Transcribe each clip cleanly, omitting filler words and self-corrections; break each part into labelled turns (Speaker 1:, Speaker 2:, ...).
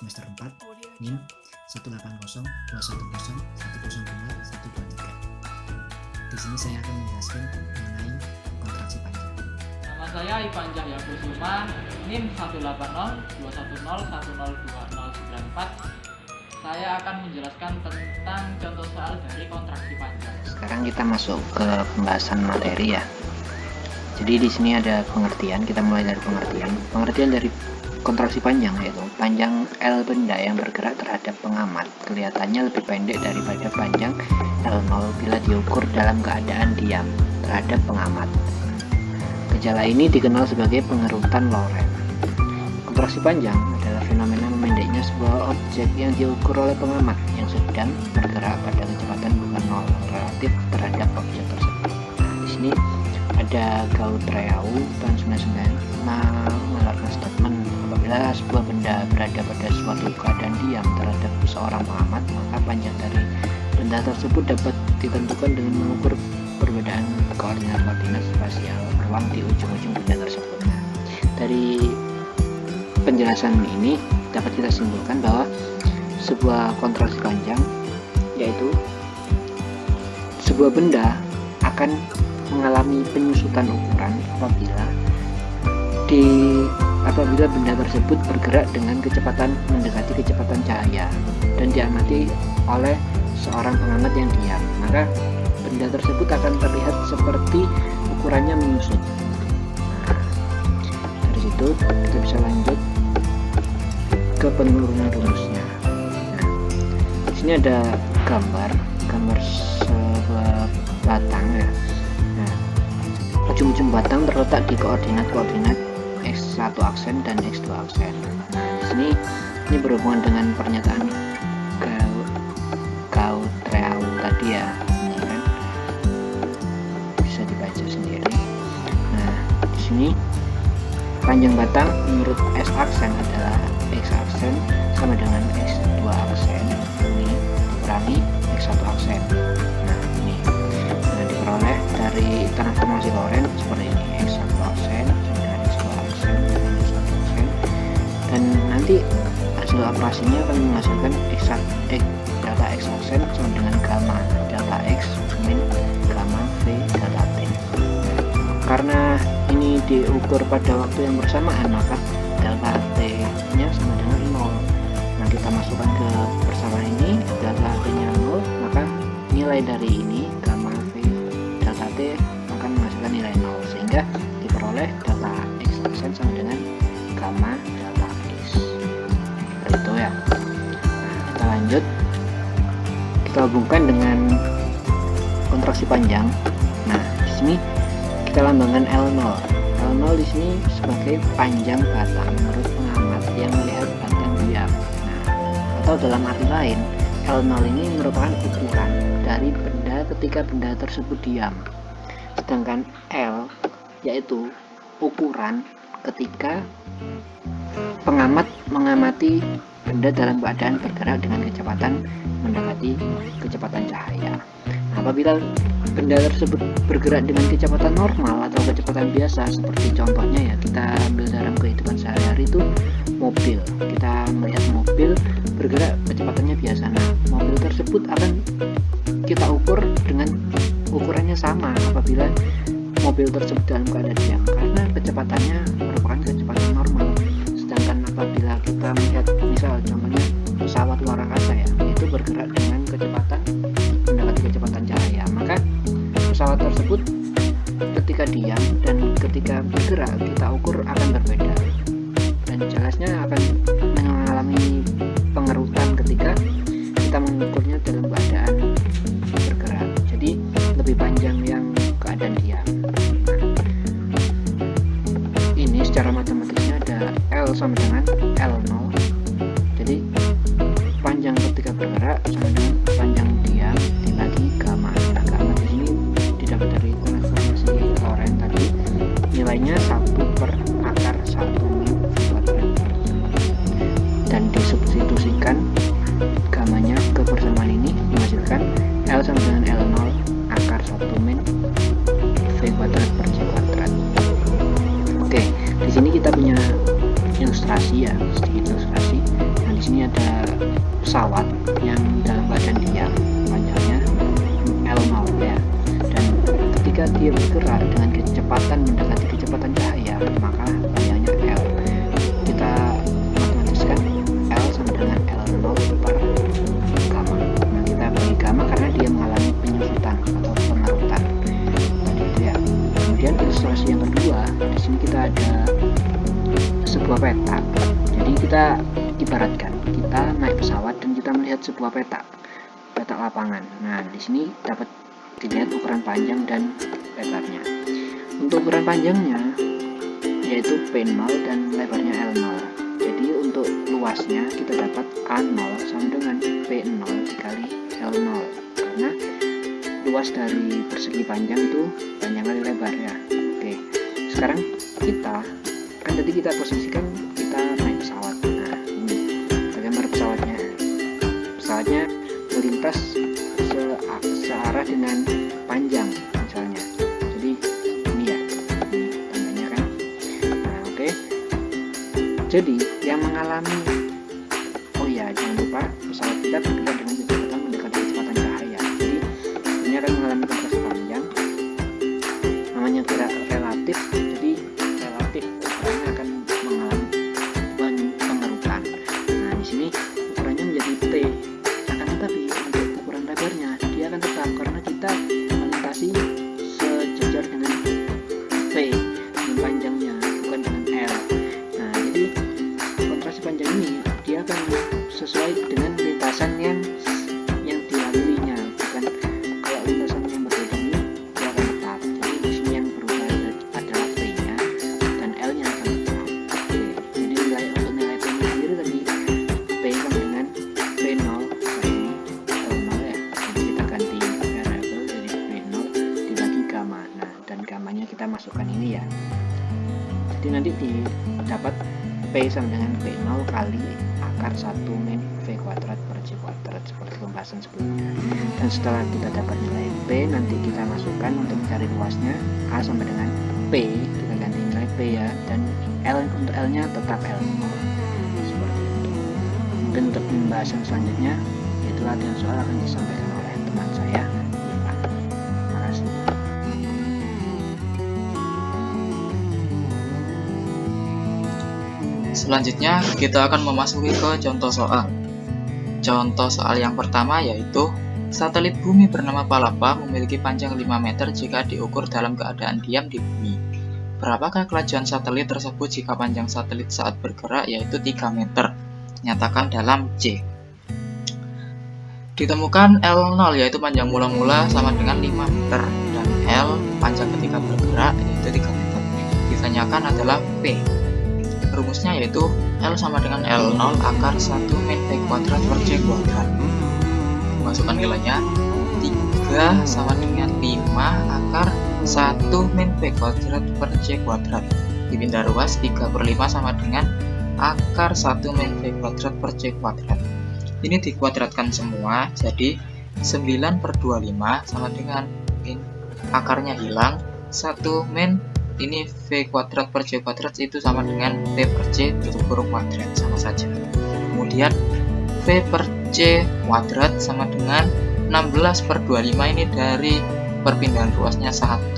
Speaker 1: semester 4 NIM 18021010123. Di sini saya akan menjelaskan mengenai kontraksi panjang.
Speaker 2: Nama saya Ivan Cahya Kusuma, NIM 18021012094. Saya akan menjelaskan tentang contoh soal dari kontraksi panjang.
Speaker 3: Sekarang kita masuk ke pembahasan materi ya. Jadi di sini ada pengertian, kita mulai dari pengertian. Pengertian dari kontraksi panjang yaitu panjang L benda yang bergerak terhadap pengamat kelihatannya lebih pendek daripada panjang L0 bila diukur dalam keadaan diam terhadap pengamat. Gejala ini dikenal sebagai pengerutan Lorentz. Kontraksi panjang adalah fenomena memendeknya sebuah objek yang diukur oleh pengamat yang sedang bergerak pada kecepatan bukan nol relatif terhadap objek tersebut. Nah, di sini ada Gautreau tahun 1999 mengeluarkan statement apabila sebuah benda berada pada suatu keadaan diam terhadap seorang pengamat, maka panjang dari benda tersebut dapat ditentukan dengan mengukur perbedaan koordinat spasial ruang di ujung-ujung benda tersebut. Nah, dari penjelasan ini dapat kita simpulkan bahwa sebuah kontraksi panjang yaitu sebuah benda akan mengalami penyusutan ukuran apabila benda tersebut bergerak dengan kecepatan mendekati kecepatan cahaya dan diamati oleh seorang pengamat yang diam, maka benda tersebut akan terlihat seperti ukurannya menyusut. Nah, dari situ kita bisa lanjut ke penurunan rumusnya. Nah, di sini ada gambar sebuah batang ya. Nah, ujung-ujung batang terletak di koordinat x1 aksen dan x2 aksen. Nah, di sini ini berhubungan dengan pernyataan Gautreau tadi ya. Ini kan bisa dibaca sendiri. Nah, di sini panjang batang menurut S aksen adalah X aksen sama dengan X2 aksen ini dikurangi X1 aksen. Nah, ini diperoleh dari transformasi Lorentz seperti ini, X1 aksen sama dengan X2 aksen dan X1 aksen, dan nanti hasil operasinya akan menghasilkan delta X aksen sama dengan gamma delta X min gamma V delta T. Karena ini diukur pada waktu yang bersamaan, maka delta T nya sama dengan 0. Nah, kita masukkan ke persamaan ini, delta T nya 0, maka nilai dari ini gamma V delta T akan menghasilkan nilai 0, sehingga diperoleh delta X aksen sama dengan gamma delta X. Seperti itu ya. Nah, kita lanjut, kita hubungkan dengan kontraksi panjang. Nah, di sini kita lambangkan L0. L0 di sini sebagai panjang batang menurut pengamat yang melihat batang diam. Nah, atau dalam arti lain, L0 ini merupakan ukuran dari benda ketika benda tersebut diam. Sedangkan L yaitu ukuran ketika pengamat mengamati benda dalam keadaan bergerak dengan kecepatan mendekati kecepatan cahaya. Apabila benda tersebut bergerak dengan kecepatan normal atau kecepatan biasa, seperti contohnya ya kita ambil dalam kehidupan sehari-hari itu mobil. Kita melihat mobil bergerak kecepatannya biasa. Nah, mobil tersebut akan kita ukur dengan ukurannya sama apabila mobil tersebut dalam keadaan diam, karena kecepatannya merupakan kecepatan normal. Sedangkan apabila kita melihat misal contohnya pesawat luar angkasa ya, itu bergerak dengan kecepatan mendekati kecepatan cahaya, maka pesawat tersebut ketika diam dan ketika bergerak kita ukur akan berbeda, dan jelasnya akan mengalami pengerutan ketika kita mengukurnya dalam keadaan bergerak. Jadi lebih panjang yang keadaan diam. Ini secara matematisnya ada L sama dengan L0. Jadi panjang ketika bergerak sama dengan panjang diam dibagi gamma. Nah, gamma di sini didapat dari transformasi Lorentz tadi, nilainya 1/akar 1 min kuadrat dan disubstitusikan gamanya ke persamaan ini menghasilkan L sama dengan L0 akar 1 min V kuadrat per C kuadrat. Oke, di sini kita punya ilustrasi ya, sedikit ilustrasi. Nah, di sini ada pesawat yang dalam keadaan diam, panjangnya L0 ya. Dan ketika dia bergerak dengan kecepatan mendekati kecepatan cahaya, maka panjangnya L. Kita matematiskan L sama dengan L0 per gamma. Nah, kita bagi gamma karena dia mengalami penyusutan atau pengerutan tadi itu ya. Kemudian ilustrasi yang kedua, di sini kita ada sebuah peta. Jadi kita ibaratkan kita naik pesawat dan kita melihat sebuah peta lapangan. Nah, di sini dapat dilihat ukuran panjang dan lebarnya. Untuk ukuran panjangnya yaitu P0 dan lebarnya L0. Jadi untuk luasnya kita dapat A0 sama dengan P0 dikali L0, karena luas dari persegi panjang itu panjang kali lebar ya. Oke, sekarang kita kan tadi kita posisikan kita naik pesawat. Nah, ini bagaimana pesawatnya melintas searah dengan panjang misalnya. Jadi ini ya, ini tandanya kan. Nah, oke. Jadi yang mengalami, oh ya jangan lupa pesawat kita bergerak dengan kecepatan mendekati kecepatan cahaya. Jadi ini akan mengalami kontraksi panjang, namanya gerak relatif. Jadi relatif ukurannya akan mengalami pengerutan. Nah, di sini ukurannya menjadi T. Akan tetapi untuk ukuran lebarnya dia akan tetap karena kita melintasi sejajar dengan P dengan panjangnya, bukan dengan L. Nah, jadi kontraksi panjang ini dia akan sesuai dengan lintasan yang dilaluinya, bukan kalau lintasan yang berbeda ini dia akan tetap. Jadi di sini yang berubah adalah P-nya dan L-nya akan tetap. Oke, jadi untuk nilai P-nya sendiri tadi P sama dengan P0 kali L0 ya. Jadi kita ganti variabel dari P0 dibagi gamma. Nah, dan gammanya kita masukkan ini ya. Jadi nanti didapat P sama dengan P0 kali akar 1 min V kuadrat per C kuadrat seperti pembahasan sebelumnya. Dan setelah kita dapat nilai P, nanti kita masukkan untuk mencari luasnya A sama dengan P, kita ganti nilai P ya, dan L untuk L nya tetap L0 seperti itu. Mungkin untuk pembahasan selanjutnya itu latihan soal akan disampaikan oleh teman saya Ivan. Terima kasih.
Speaker 2: Selanjutnya kita akan memasuki ke contoh soal. Contoh soal yang pertama yaitu satelit bumi bernama Palapa memiliki panjang 5 meter jika diukur dalam keadaan diam di bumi. Berapakah kelajuan satelit tersebut jika panjang satelit saat bergerak yaitu 3 meter? Nyatakan dalam C. Ditemukan L0 yaitu panjang mula-mula sama dengan 5 meter dan L panjang ketika bergerak yaitu 3 meter. Ditanyakan adalah P. Rumusnya yaitu L sama dengan L0 akar 1 min V kuadrat per C kuadrat. Masukkan nilainya 3 sama dengan 5 akar 1 min V kuadrat per C kuadrat. Dipindah ruas 3 per 5 sama dengan akar 1 min V kuadrat per C kuadrat. Ini dikuadratkan semua, jadi 9 per 25 sama dengan akarnya hilang 1 min ini V kuadrat per C kuadrat itu sama dengan V per C tutup kurung kuadrat, sama saja. Kemudian V per C kuadrat sama dengan 16 per 25 ini dari perpindahan ruasnya 1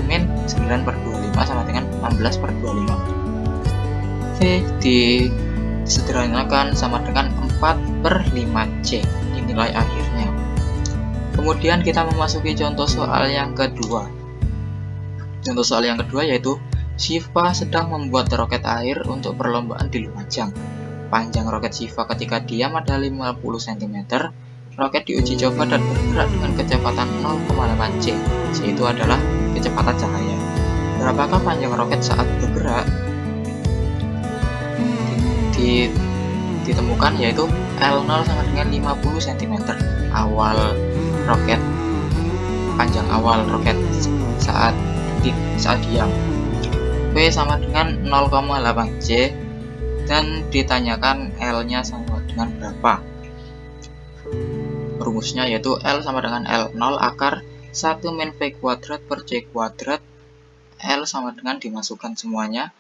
Speaker 2: min 9 per 25 sama dengan 16 per 25. V disederhanakan sama dengan 4 per 5C, ini nilai akhirnya. Kemudian kita memasuki contoh soal yang kedua. Contoh soal yang kedua yaitu Shiva sedang membuat roket air untuk perlombaan di Lumajang. Panjang roket Shiva ketika diam adalah 50 cm. Roket diuji coba dan bergerak dengan kecepatan 0,8 C. C itu adalah kecepatan cahaya. Berapakah panjang roket saat bergerak? Ditemukan yaitu L0 sama dengan 50 cm. Awal roket, panjang awal roket saat diam. V sama dengan 0,8 C dan ditanyakan L nya sama dengan berapa. Rumusnya yaitu L sama dengan L0 akar 1 min V kuadrat per C kuadrat. L sama dengan dimasukkan semuanya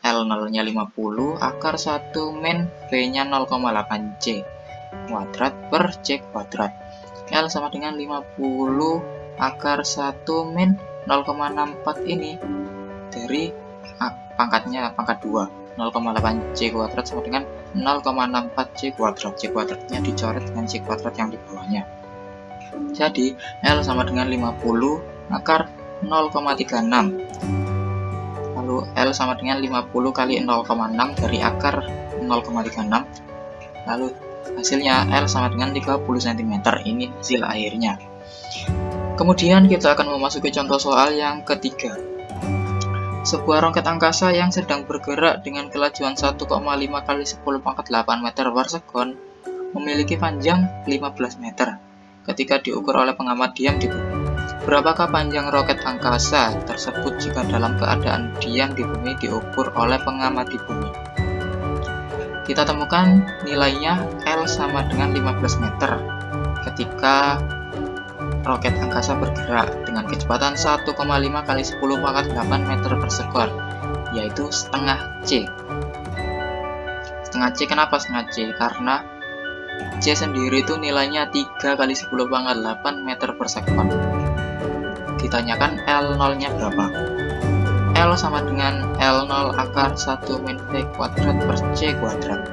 Speaker 2: L0 nya 50, akar 1 min V nya 0,8 C kuadrat per C kuadrat. L sama dengan 50 akar 1 min 0,64 ini dari pangkatnya, pangkat 2, 0,8 C kuadrat sama dengan 0,64 C kuadrat. C kuadratnya dicoret dengan C kuadrat yang di bawahnya. Jadi L sama dengan 50 akar 0,36. Lalu L sama dengan 50 kali 0,6 dari akar 0,36. Lalu hasilnya L sama dengan 30 cm. Ini hasil akhirnya. Kemudian kita akan memasuki contoh soal yang ketiga. Sebuah roket angkasa yang sedang bergerak dengan kelajuan 1,5 kali 10 pangkat 8 meter per sekon memiliki panjang 15 meter ketika diukur oleh pengamat diam di bumi. Berapakah panjang roket angkasa tersebut jika dalam keadaan diam di bumi diukur oleh pengamat di bumi? Kita temukan nilainya L sama dengan 15 meter ketika roket angkasa bergerak dengan kecepatan 1,5 kali 10 pangkat 8 meter per sekon, yaitu setengah C. Setengah C, kenapa setengah C? Karena C sendiri itu nilainya 3 kali 10 pangkat 8 meter per sekon. Ditanyakan L0 nya berapa? L sama dengan L0 akar 1 min V kuadrat per C kuadrat.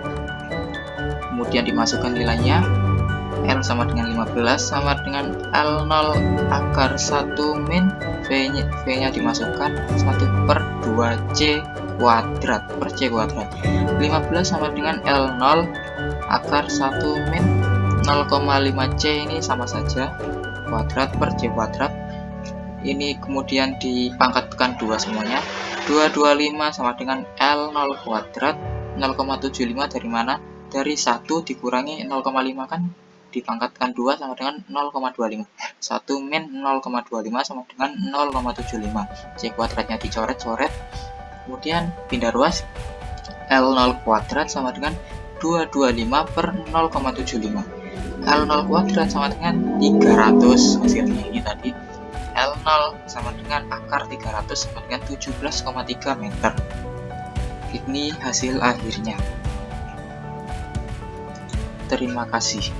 Speaker 2: Kemudian dimasukkan nilainya, L sama dengan 15 sama dengan L0 akar 1 min V nya dimasukkan 1 per 2C kuadrat per C kuadrat. 15 sama dengan L0 akar 1 min 0,5C, ini sama saja, kuadrat per C kuadrat. Ini kemudian dipangkatkan 2 semuanya. 225 sama dengan L0 kuadrat. 0,75 dari mana? Dari 1 dikurangi 0,5 kan dipangkatkan 2 sama dengan 0,25. 1 min 0,25 sama dengan 0,75. C kuadratnya dicoret-coret. Kemudian pindah ruas. L0 kuadrat sama dengan 225 per 0,75. L0 kuadrat sama dengan 300. Hasilnya ini tadi. L0 sama dengan akar 300 sama dengan 17,3 meter. Ini hasil akhirnya. Terima kasih.